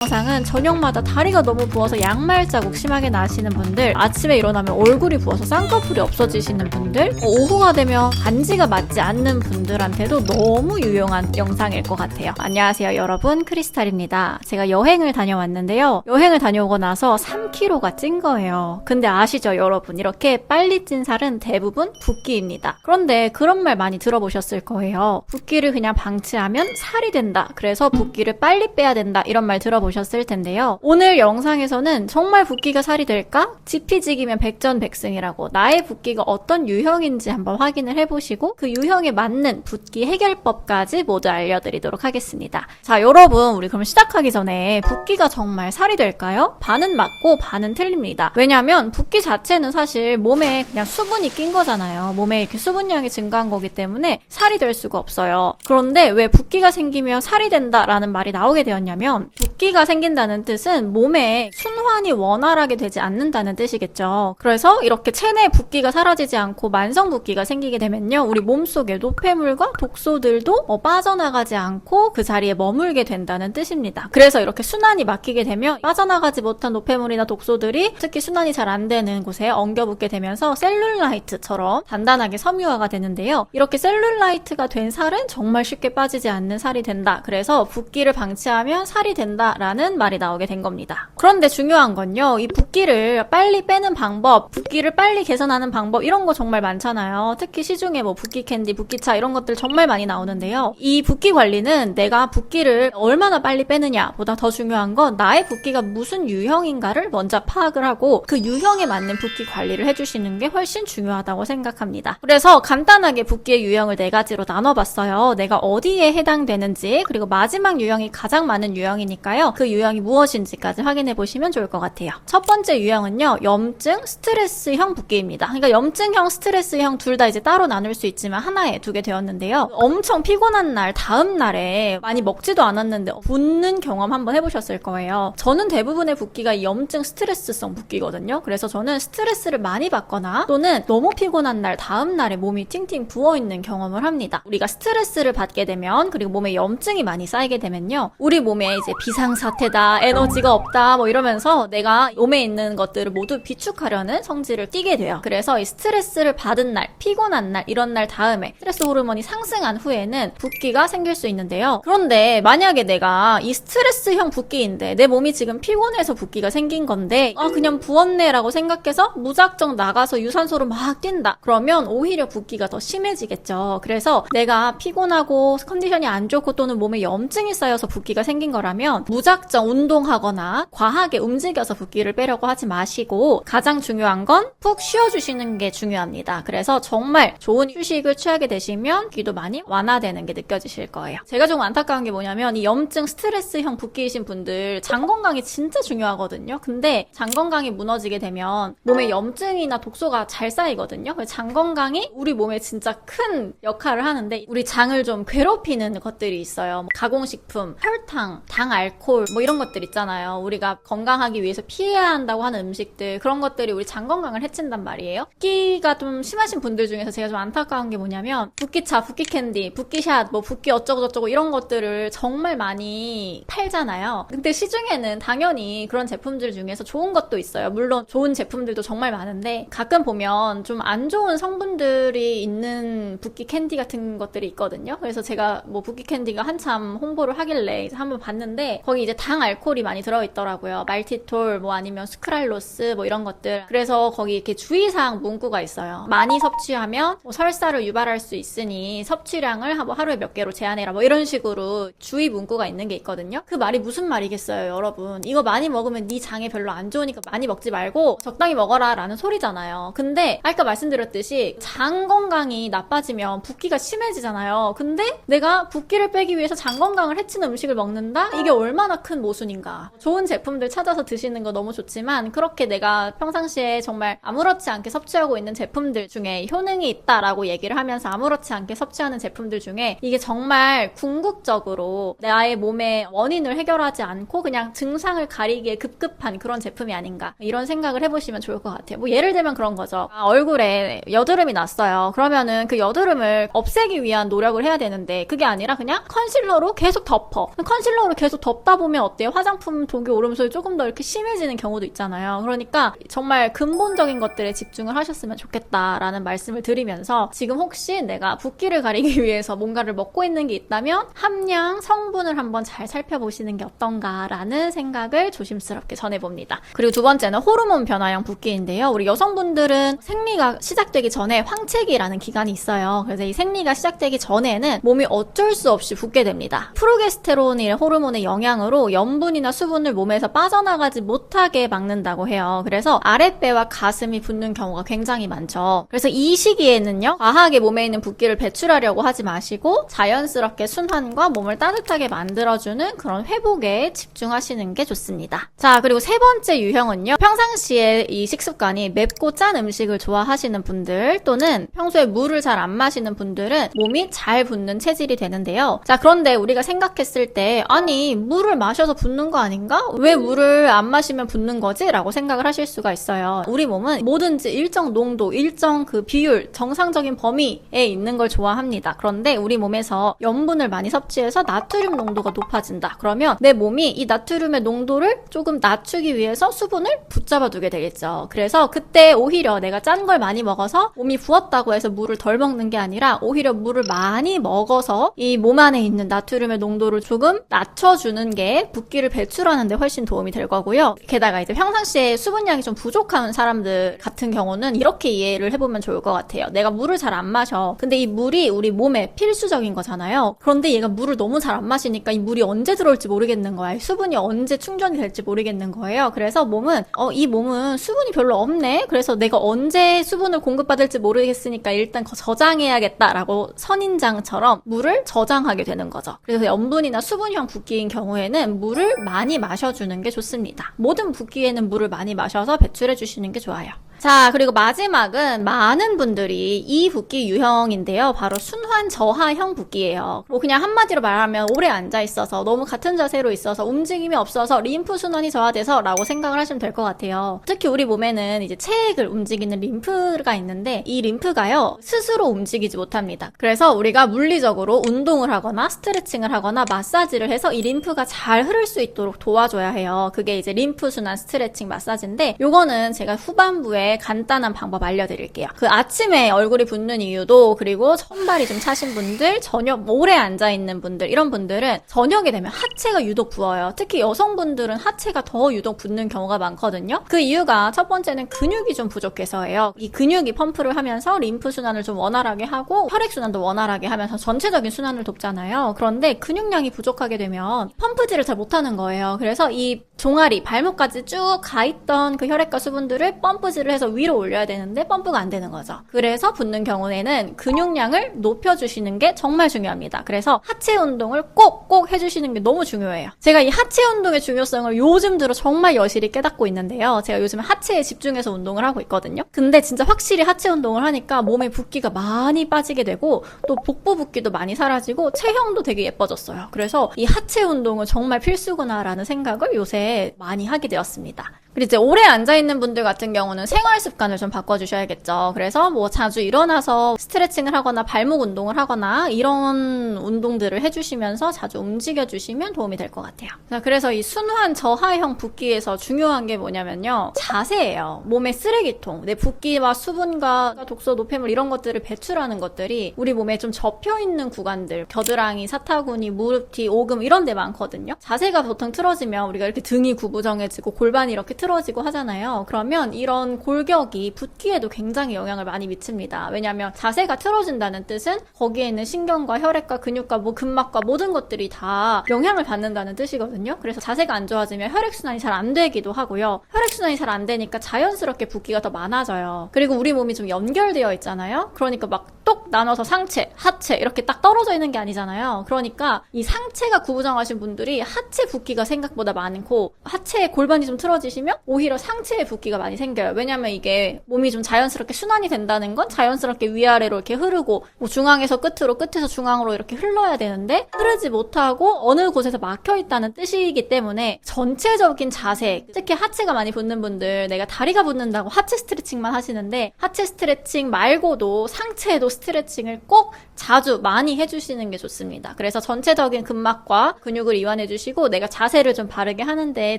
영상은 저녁마다 다리가 너무 부어서 양말 자국 심하게 나시는 분들, 아침에 일어나면 얼굴이 부어서 쌍꺼풀이 없어지시는 분들, 오후가 되면 반지가 맞지 않는 분들한테도 너무 유용한 영상일 것 같아요. 안녕하세요 여러분, 크리스탈입니다. 제가 여행을 다녀왔는데요. 여행을 다녀오고 나서 3kg가 찐 거예요. 근데 아시죠 여러분, 이렇게 빨리 찐 살은 대부분 붓기입니다. 그런데 그런 말 많이 들어보셨을 거예요. 붓기를 그냥 방치하면 살이 된다, 그래서 붓기를 빨리 빼야 된다, 이런 말 들어보셨을 텐데요. 오늘 영상에서는 정말 붓기가 살이 될까? 지피지기면 백전백승이라고 나의 붓기가 어떤 유형인지 한번 확인을 해보시고 그 유형에 맞는 붓기 해결법까지 모두 알려드리도록 하겠습니다. 자 여러분, 우리 그럼 시작하기 전에 붓기가 정말 살이 될까요? 반은 맞고 반은 틀립니다. 왜냐면 붓기 자체는 사실 몸에 그냥 수분이 낀 거잖아요. 몸에 이렇게 수분량이 증가한 거기 때문에 살이 될 수가 없어요. 그런데 왜 붓기가 생기면 살이 된다라는 말이 나오게 되었냐면, 붓기가 생긴다는 뜻은 몸에 순환이 원활하게 되지 않는다는 뜻이겠죠. 그래서 이렇게 체내 붓기가 사라지지 않고 만성 붓기가 생기게 되면요, 우리 몸속에 노폐물과 독소들도 빠져나가지 않고 그 자리에 머물게 된다는 뜻입니다. 그래서 이렇게 순환이 막히게 되면 빠져나가지 못한 노폐물이나 독소들이 특히 순환이 잘 안 되는 곳에 엉겨붙게 되면서 셀룰라이트처럼 단단하게 섬유화가 되는데요. 이렇게 셀룰라이트가 된 살은 정말 쉽게 빠지지 않는 살이 된다. 그래서 붓기를 방치하면 살이 된다라는 말이 나오게 된 겁니다. 그런데 중요한 건요, 이 붓기를 빨리 빼는 방법, 붓기를 빨리 개선하는 방법, 이런 거 정말 많잖아요. 특히 시중에 뭐 붓기 캔디, 붓기차 이런 것들 정말 많이 나오는데요. 이 붓기 관리는 내가 붓기를 얼마나 빨리 빼느냐 보다 더 중요한 건 나의 붓기가 무슨 유형인가를 먼저 파악을 하고 그 유형에 맞는 붓기 관리를 해주시는 게 훨씬 중요하다고 생각합니다. 그래서 간단하게 붓기의 유형을 4가지로 나눠봤어요. 내가 어디에 해당되는지, 그리고 마지막 유형이 가장 많은 유형이니까요. 그 유형이 무엇인지까지 확인해 보시면 좋을 것 같아요. 첫 번째 유형은요, 염증, 스트레스형 붓기입니다. 그러니까 염증형, 스트레스형 둘 다 이제 따로 나눌 수 있지만 하나에 두게 되었는데요. 엄청 피곤한 날, 다음 날에 많이 먹지도 않았는데 붓는 경험 한번 해보셨을 거예요. 저는 대부분의 붓기가 이 염증, 스트레스성 붓기거든요. 그래서 저는 스트레스를 많이 받거나 또는 너무 피곤한 날, 다음 날에 몸이 팅팅 부어있는 경험을 합니다. 우리가 스트레스를 받게 되면, 그리고 몸에 염증이 많이 쌓이게 되면요, 우리 몸에 이제 비상사태다, 에너지가 없다 뭐 이러면서 내가 몸에 있는 것들을 모두 비축하려는 성질을 띠게 돼요. 그래서 이 스트레스를 받은 날, 피곤한 날, 이런 날 다음에 스트레스 호르몬이 상승한 후에는 붓기가 생길 수 있는데요. 그런데 만약에 내가 이 스트레스형 붓기인데 내 몸이 지금 피곤해서 붓기가 생긴 건데 그냥 부었네 라고 생각해서 무작정 나가서 유산소를 막 뛴다, 그러면 오히려 붓기가 더 심해지겠죠. 그래서 내가 피곤하고 컨디션이 안 좋고 또는 몸에 염증이 쌓여서 붓기가 생긴 거라면 무작정 운동하거나 과하게 움직여서 붓기를 빼려고 하지 마시고, 가장 중요한 건 푹 쉬어주시는 게 중요합니다. 그래서 정말 좋은 휴식을 취하게 되시면 붓기도 많이 완화되는 게 느껴지실 거예요. 제가 좀 안타까운 게 뭐냐면, 이 염증, 스트레스형 붓기이신 분들 장 건강이 진짜 중요하거든요. 근데 장 건강이 무너지게 되면 몸에 염증이나 독소가 잘 쌓이거든요. 그래서 장 건강이 우리 몸에 진짜 큰 역할을 하는데, 우리 장을 좀 괴롭히는 것들이 있어요. 가공식품, 혈당, 당, 알코올 뭐 이런 것들 있잖아요. 우리가 건강하기 위해서 피해야 한다고 하는 음식들, 그런 것들이 우리 장 건강을 해친단 말이에요. 붓기가 좀 심하신 분들 중에서 제가 좀 안타까운 게 뭐냐면, 붓기차, 붓기 캔디, 붓기샷, 뭐 붓기 어쩌고저쩌고 이런 것들을 정말 많이 팔잖아요. 근데 시중에는 당연히 그런 제품들 중에서 좋은 것도 있어요. 물론 좋은 제품들도 정말 많은데 가끔 보면 좀 안 좋은 성분들이 있는 붓기 캔디 같은 것들이 있거든요. 그래서 제가 뭐 붓기 캔디가 한참 홍보를 하길래 한번 봤는데 거기 이제 당 알코올이 많이 들어있더라고요. 말티톨 뭐 아니면 스크랄로스 뭐 이런 것들. 그래서 거기 이렇게 주의사항 문구가 있어요. 많이 섭취하면 뭐 설사를 유발할 수 있으니 섭취량을 하루에 몇 개로 제한해라 뭐 이런 식으로 주의 문구가 있는 게 있거든요. 그 말이 무슨 말이겠어요 여러분. 이거 많이 먹으면 네 장에 별로 안 좋으니까 많이 먹지 말고 적당히 먹어라 라는 소리잖아요. 근데 아까 말씀드렸듯이 장 건강이 나빠지면 붓기가 심해지잖아요. 근데 내가 붓기를 빼기 위해서 장 건강을 해치는 음식을 먹는다? 이게 얼마나 큰 모순인가. 좋은 제품들 찾아서 드시는 거 너무 좋지만, 그렇게 내가 평상시에 정말 아무렇지 않게 섭취하고 있는 제품들 중에 효능이 있다라고 얘기를 하면서 아무렇지 않게 섭취하는 제품들 중에 이게 정말 궁극적으로 나의 몸의 원인을 해결하지 않고 그냥 증상을 가리기에 급급한 그런 제품이 아닌가, 이런 생각을 해보시면 좋을 것 같아요. 뭐 예를 들면 그런 거죠. 얼굴에 여드름이 났어요. 그러면은 그 여드름을 없애기 위한 노력을 해야 되는데 그게 아니라 그냥 컨실러로 계속 덮어. 컨실러로 계속 덮다 보면 오르면 어때요? 화장품 독이 오르면서 조금 더 이렇게 심해지는 경우도 있잖아요. 그러니까 정말 근본적인 것들에 집중을 하셨으면 좋겠다라는 말씀을 드리면서 지금 혹시 내가 붓기를 가리기 위해서 뭔가를 먹고 있는 게 있다면 함량, 성분을 한번 잘 살펴보시는 게 어떤가라는 생각을 조심스럽게 전해봅니다. 그리고 두 번째는 호르몬 변화형 붓기인데요. 우리 여성분들은 생리가 시작되기 전에 황체기라는 기간이 있어요. 그래서 이 생리가 시작되기 전에는 몸이 어쩔 수 없이 붓게 됩니다. 프로게스테론이라는 호르몬의 영향으로 염분이나 수분을 몸에서 빠져나가지 못하게 막는다고 해요. 그래서 아랫배와 가슴이 붓는 경우가 굉장히 많죠. 그래서 이 시기에는요, 과하게 몸에 있는 붓기를 배출하려고 하지 마시고 자연스럽게 순환과 몸을 따뜻하게 만들어주는 그런 회복에 집중하시는 게 좋습니다. 자, 그리고 세 번째 유형은요, 평상시에 이 식습관이 맵고 짠 음식을 좋아하시는 분들 또는 평소에 물을 잘 안 마시는 분들은 몸이 잘 붓는 체질이 되는데요. 자, 그런데 우리가 생각했을 때 아니 물을 마셔서 붓는 거 아닌가? 왜 물을 안 마시면 붓는 거지? 라고 생각을 하실 수가 있어요. 우리 몸은 뭐든지 일정 농도, 일정 그 비율, 정상적인 범위에 있는 걸 좋아합니다. 그런데 우리 몸에서 염분을 많이 섭취해서 나트륨 농도가 높아진다. 그러면 내 몸이 이 나트륨의 농도를 조금 낮추기 위해서 수분을 붙잡아 두게 되겠죠. 그래서 그때 오히려 내가 짠 걸 많이 먹어서 몸이 부었다고 해서 물을 덜 먹는 게 아니라 오히려 물을 많이 먹어서 이 몸 안에 있는 나트륨의 농도를 조금 낮춰주는 게 붓기를 배출하는 데 훨씬 도움이 될 거고요. 게다가 이제 평상시에 수분량이 좀 부족한 사람들 같은 경우는 이렇게 이해를 해보면 좋을 것 같아요. 내가 물을 잘 안 마셔. 근데 이 물이 우리 몸에 필수적인 거잖아요. 그런데 얘가 물을 너무 잘 안 마시니까 이 물이 언제 들어올지 모르겠는 거야. 수분이 언제 충전이 될지 모르겠는 거예요. 그래서 몸은 이 몸은 수분이 별로 없네. 그래서 내가 언제 수분을 공급받을지 모르겠으니까 일단 저장해야겠다라고 선인장처럼 물을 저장하게 되는 거죠. 그래서 염분이나 수분형 붓기인 경우에는 물을 많이 마셔주는 게 좋습니다. 모든 붓기에는 물을 많이 마셔서 배출해 주시는 게 좋아요. 자, 그리고 마지막은 많은 분들이 이 붓기 유형인데요. 바로 순환 저하형 붓기예요. 뭐 그냥 한마디로 말하면 오래 앉아있어서 너무 같은 자세로 있어서 움직임이 없어서 림프 순환이 저하돼서 라고 생각을 하시면 될 것 같아요. 특히 우리 몸에는 이제 체액을 움직이는 림프가 있는데 이 림프가요, 스스로 움직이지 못합니다. 그래서 우리가 물리적으로 운동을 하거나 스트레칭을 하거나 마사지를 해서 이 림프가 잘 흐를 수 있도록 도와줘야 해요. 그게 이제 림프 순환 스트레칭 마사지인데 요거는 제가 후반부에 간단한 방법 알려드릴게요. 그 아침에 얼굴이 붓는 이유도, 그리고 손발이 좀 차신 분들, 저녁 오래 앉아있는 분들, 이런 분들은 저녁에 되면 하체가 유독 부어요. 특히 여성분들은 하체가 더 유독 붓는 경우가 많거든요. 그 이유가 첫 번째는 근육이 좀 부족해서예요. 이 근육이 펌프를 하면서 림프 순환을 좀 원활하게 하고 혈액 순환도 원활하게 하면서 전체적인 순환을 돕잖아요. 그런데 근육량이 부족하게 되면 펌프질을 잘 못하는 거예요. 그래서 이 종아리, 발목까지 쭉 가있던 그 혈액과 수분들을 펌프질을 해서 위로 올려야 되는데 펌프가 안 되는 거죠. 그래서 붓는 경우에는 근육량을 높여주시는 게 정말 중요합니다. 그래서 하체 운동을 꼭꼭 해주시는 게 너무 중요해요. 제가 이 하체 운동의 중요성을 요즘 들어 정말 여실히 깨닫고 있는데요. 제가 요즘 하체에 집중해서 운동을 하고 있거든요. 근데 진짜 확실히 하체 운동을 하니까 몸에 붓기가 많이 빠지게 되고 또 복부 붓기도 많이 사라지고 체형도 되게 예뻐졌어요. 그래서 이 하체 운동은 정말 필수구나라는 생각을 요새 많이 하게 되었습니다. 그리고 이제 오래 앉아있는 분들 같은 경우는 생활 습관을 좀 바꿔주셔야겠죠. 그래서 뭐 자주 일어나서 스트레칭을 하거나 발목 운동을 하거나 이런 운동들을 해주시면서 자주 움직여주시면 도움이 될 것 같아요. 자, 그래서 이 순환 저하형 붓기에서 중요한 게 뭐냐면요, 자세예요. 몸의 쓰레기통, 내 붓기와 수분과 독소, 노폐물 이런 것들을 배출하는 것들이 우리 몸에 좀 접혀있는 구간들, 겨드랑이, 사타구니, 무릎 뒤, 오금 이런 데 많거든요. 자세가 보통 틀어지면 우리가 이렇게 등이 구부정해지고 골반이 이렇게 틀어지고 하잖아요. 그러면 이런 골격이 붓기에도 굉장히 영향을 많이 미칩니다. 왜냐하면 자세가 틀어진다는 뜻은 거기에 있는 신경과 혈액과 근육과 뭐 근막과 모든 것들이 다 영향을 받는다는 뜻이거든요. 그래서 자세가 안 좋아지면 혈액순환이 잘 안 되기도 하고요. 혈액순환이 잘 안 되니까 자연스럽게 붓기가 더 많아져요. 그리고 우리 몸이 좀 연결되어 있잖아요. 그러니까 막 똑 나눠서 상체, 하체 이렇게 딱 떨어져 있는 게 아니잖아요. 그러니까 이 상체가 구부정하신 분들이 하체 붓기가 생각보다 많고 하체에 골반이 좀 틀어지시면 오히려 상체에 붓기가 많이 생겨요. 왜냐면 이게 몸이 좀 자연스럽게 순환이 된다는 건 자연스럽게 위아래로 이렇게 흐르고 뭐 중앙에서 끝으로, 끝에서 중앙으로 이렇게 흘러야 되는데 흐르지 못하고 어느 곳에서 막혀 있다는 뜻이기 때문에 전체적인 자세, 특히 하체가 많이 붓는 분들, 내가 다리가 붓는다고 하체 스트레칭만 하시는데 하체 스트레칭 말고도 상체에도 스트레칭을 꼭 자주 많이 해주시는 게 좋습니다. 그래서 전체적인 근막과 근육을 이완해주시고 내가 자세를 좀 바르게 하는데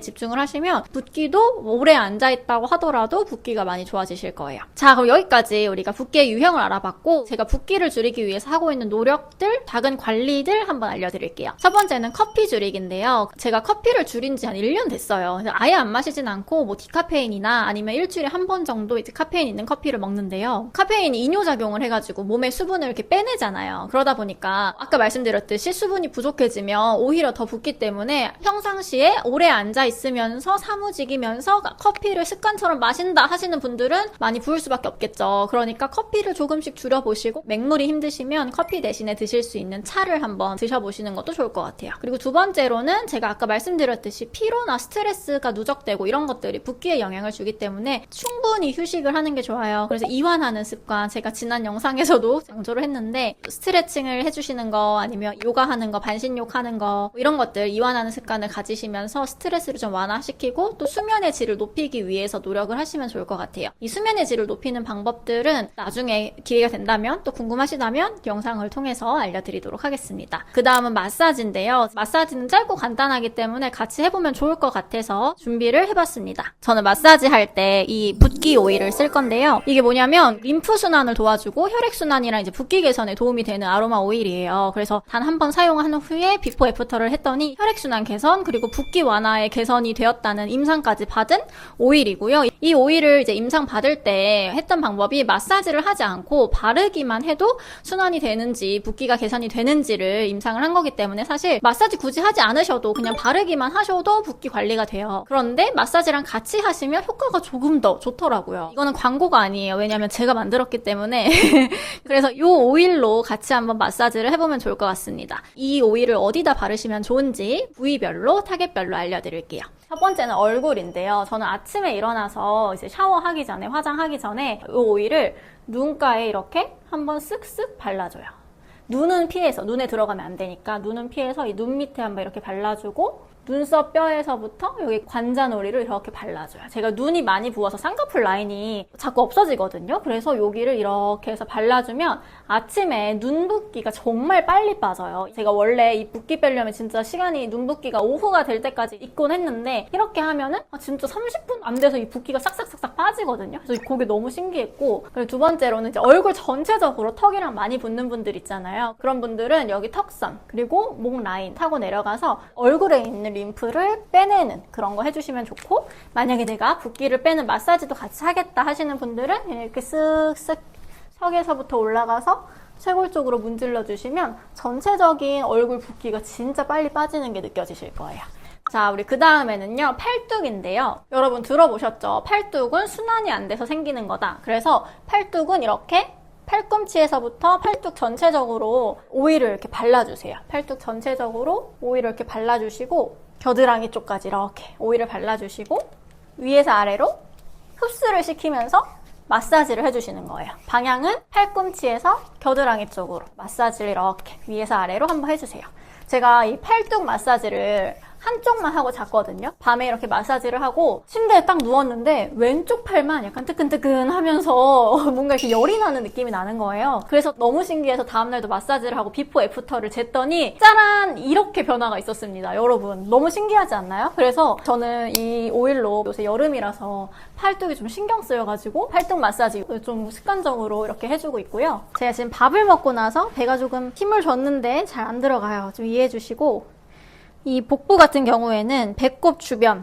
집중을 하시면 붓기도 오래 앉아있다고 하더라도 붓기가 많이 좋아지실 거예요. 자, 그럼 여기까지 우리가 붓기의 유형을 알아봤고 제가 붓기를 줄이기 위해서 하고 있는 노력들, 작은 관리들 한번 알려드릴게요. 첫 번째는 커피 줄이기인데요. 제가 커피를 줄인 지 한 1년 됐어요. 그래서 아예 안 마시진 않고 뭐 디카페인이나 아니면 일주일에 한 번 정도 이제 카페인 있는 커피를 먹는데요. 카페인이 이뇨작용을 해가지고 몸의 수분을 이렇게 빼내잖아요. 그러다 보니까 아까 말씀드렸듯이 수분이 부족해지면 오히려 더 붓기 때문에 평상시에 오래 앉아있으면서 사무직이면서 커피를 습관처럼 마신다 하시는 분들은 많이 부을 수밖에 없겠죠. 그러니까 커피를 조금씩 줄여보시고 맹물이 힘드시면 커피 대신에 드실 수 있는 차를 한번 드셔보시는 것도 좋을 것 같아요. 그리고 두 번째로는 제가 아까 말씀드렸듯이 피로나 스트레스가 누적되고 이런 것들이 붓기에 영향을 주기 때문에 충분히 휴식을 하는 게 좋아요. 그래서 이완하는 습관, 제가 지난 영상에서도 강조를 했는데 스트레칭을 해주시는 거 아니면 요가하는 거, 반신욕 하는 거 이런 것들 이완하는 습관을 가지시면서 스트레스를 좀 완화시키고 또 수면의 질을 높이기 위해서 노력을 하시면 좋을 것 같아요. 이 수면의 질을 높이는 방법들은 나중에 기회가 된다면 또 궁금하시다면 영상을 통해서 알려드리도록 하겠습니다. 그 다음은 마사지인데요. 마사지는 짧고 간단하기 때문에 같이 해보면 좋을 것 같아서 준비를 해봤습니다. 저는 마사지 할 때 이 붓기 오일을 쓸 건데요. 이게 뭐냐면 림프 순환을 도와주고 혈액 순환이랑 이제 붓기 개선에 도움이 되는 아로마 오일이에요. 그래서 단 한 번 사용한 후에 비포 애프터를 했더니 혈액 순환 개선 그리고 붓기 완화에 개선이 되었다는 임상까지 받은 오일이고요. 이 오일을 이제 임상 받을 때 했던 방법이 마사지를 하지 않고 바르기만 해도 순환이 되는지 붓기가 개선이 되는지를 임상을 한 거기 때문에 사실 마사지 굳이 하지 않으셔도 그냥 바르기만 하셔도 붓기 관리가 돼요. 그런데 마사지랑 같이 하시면 효과가 조금 더 좋더라고요. 이거는 광고가 아니에요. 왜냐면 제가 만들었기 때문에 그래서 이 오일로 같이 한번 마사지를 해보면 좋을 것 같습니다. 이 오일을 어디다 바르시면 좋은지 부위별로 타겟별로 알려드릴게요. 첫 번째는 얼굴인데요. 저는 아침에 일어나서 이제 샤워하기 전에 화장하기 전에 이 오일을 눈가에 이렇게 한번 쓱쓱 발라줘요. 눈은 피해서, 눈에 들어가면 안 되니까 눈은 피해서 이 눈 밑에 한번 이렇게 발라주고 눈썹 뼈에서부터 여기 관자놀이를 이렇게 발라줘요. 제가 눈이 많이 부어서 쌍꺼풀 라인이 자꾸 없어지거든요. 그래서 여기를 이렇게 해서 발라주면 아침에 눈 붓기가 정말 빨리 빠져요. 제가 원래 이 붓기 빼려면 진짜 시간이 눈 붓기가 오후가 될 때까지 있곤 했는데 이렇게 하면은 진짜 30분 안 돼서 이 붓기가 싹싹싹싹 빠지거든요. 그래서 그게 너무 신기했고, 그리고 두 번째로는 이제 얼굴 전체적으로 턱이랑 많이 붙는 분들 있잖아요. 그런 분들은 여기 턱선 그리고 목 라인 타고 내려가서 얼굴에 있는 림프를 빼내는 그런 거 해주시면 좋고, 만약에 내가 붓기를 빼는 마사지도 같이 하겠다 하시는 분들은 이렇게 쓱쓱 턱에서부터 올라가서 쇄골 쪽으로 문질러 주시면 전체적인 얼굴 붓기가 진짜 빨리 빠지는 게 느껴지실 거예요. 자, 우리 그 다음에는요, 팔뚝인데요. 여러분 들어보셨죠? 팔뚝은 순환이 안 돼서 생기는 거다. 그래서 팔뚝은 이렇게 팔꿈치에서부터 팔뚝 전체적으로 오일을 이렇게 발라주세요. 팔뚝 전체적으로 오일을 이렇게 발라주시고 겨드랑이 쪽까지 이렇게 오일을 발라주시고 위에서 아래로 흡수를 시키면서 마사지를 해주시는 거예요. 방향은 팔꿈치에서 겨드랑이 쪽으로 마사지를 이렇게 위에서 아래로 한번 해주세요. 제가 이 팔뚝 마사지를 한쪽만 하고 잤거든요. 밤에 이렇게 마사지를 하고 침대에 딱 누웠는데 왼쪽 팔만 약간 뜨끈뜨끈 하면서 뭔가 이렇게 열이 나는 느낌이 나는 거예요. 그래서 너무 신기해서 다음날도 마사지를 하고 비포 애프터를 쟀더니 짜란! 이렇게 변화가 있었습니다. 여러분 너무 신기하지 않나요? 그래서 저는 이 오일로 요새 여름이라서 팔뚝이 좀 신경 쓰여가지고 팔뚝 마사지 좀 습관적으로 이렇게 해주고 있고요. 제가 지금 밥을 먹고 나서 배가 조금 힘을 줬는데 잘 안 들어가요. 좀 이해해 주시고, 이 복부 같은 경우에는 배꼽 주변,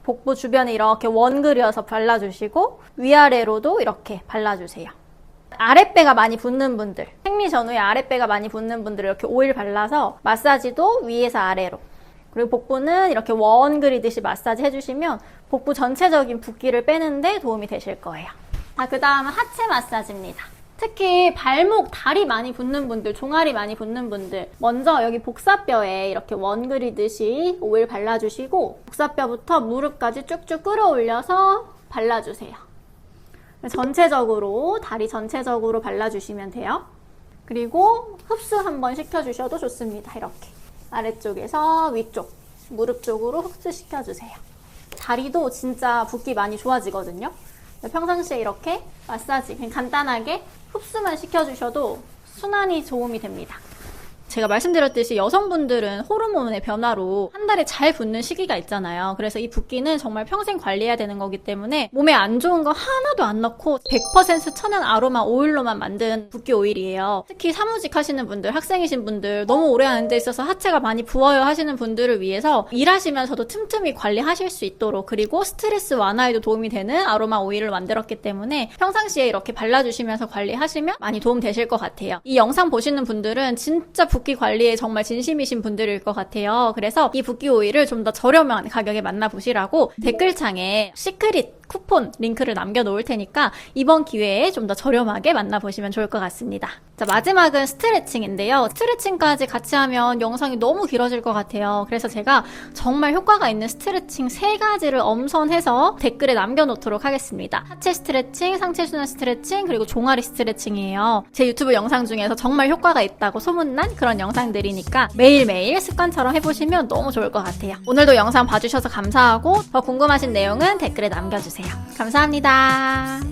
복부 주변에 이렇게 원 그려서 발라주시고 위아래로도 이렇게 발라주세요. 아랫배가 많이 붓는 분들, 생리 전후에 아랫배가 많이 붓는 분들 이렇게 오일 발라서 마사지도 위에서 아래로, 그리고 복부는 이렇게 원 그리듯이 마사지 해주시면 복부 전체적인 붓기를 빼는데 도움이 되실 거예요. 자, 그 다음은 하체 마사지입니다. 특히 발목, 다리 많이 붓는 분들, 종아리 많이 붓는 분들, 먼저 여기 복사뼈에 이렇게 원 그리듯이 오일 발라주시고 복사뼈부터 무릎까지 쭉쭉 끌어올려서 발라주세요. 전체적으로, 다리 전체적으로 발라주시면 돼요. 그리고 흡수 한번 시켜주셔도 좋습니다. 이렇게 아래쪽에서 위쪽, 무릎 쪽으로 흡수시켜주세요. 다리도 진짜 붓기 많이 좋아지거든요. 평상시에 이렇게 마사지 그냥 간단하게 흡수만 시켜주셔도 순환이 도움이 됩니다. 제가 말씀드렸듯이 여성분들은 호르몬의 변화로 한 달에 잘 붓는 시기가 있잖아요. 그래서 이 붓기는 정말 평생 관리해야 되는 거기 때문에 몸에 안 좋은 거 하나도 안 넣고 100% 천연 아로마 오일로만 만든 붓기 오일이에요. 특히 사무직 하시는 분들, 학생이신 분들, 너무 오래 하는 데 있어서 하체가 많이 부어요 하시는 분들을 위해서 일하시면서도 틈틈이 관리하실 수 있도록, 그리고 스트레스 완화에도 도움이 되는 아로마 오일을 만들었기 때문에 평상시에 이렇게 발라주시면서 관리하시면 많이 도움 되실 것 같아요. 이 영상 보시는 분들은 진짜 붓기 관리에 정말 진심이신 분들일 것 같아요. 그래서 이 붓기 오일을 좀 더 저렴한 가격에 만나보시라고 댓글창에 시크릿 쿠폰 링크를 남겨놓을 테니까 이번 기회에 좀 더 저렴하게 만나보시면 좋을 것 같습니다. 자, 마지막은 스트레칭인데요. 스트레칭까지 같이 하면 영상이 너무 길어질 것 같아요. 그래서 제가 정말 효과가 있는 스트레칭 3가지를 엄선해서 댓글에 남겨놓도록 하겠습니다. 하체 스트레칭, 상체 순환 스트레칭, 그리고 종아리 스트레칭이에요. 제 유튜브 영상 중에서 정말 효과가 있다고 소문난 그런 영상들이니까 매일매일 습관처럼 해보시면 너무 좋을 것 같아요. 오늘도 영상 봐주셔서 감사하고 더 궁금하신 내용은 댓글에 남겨주세요. 감사합니다.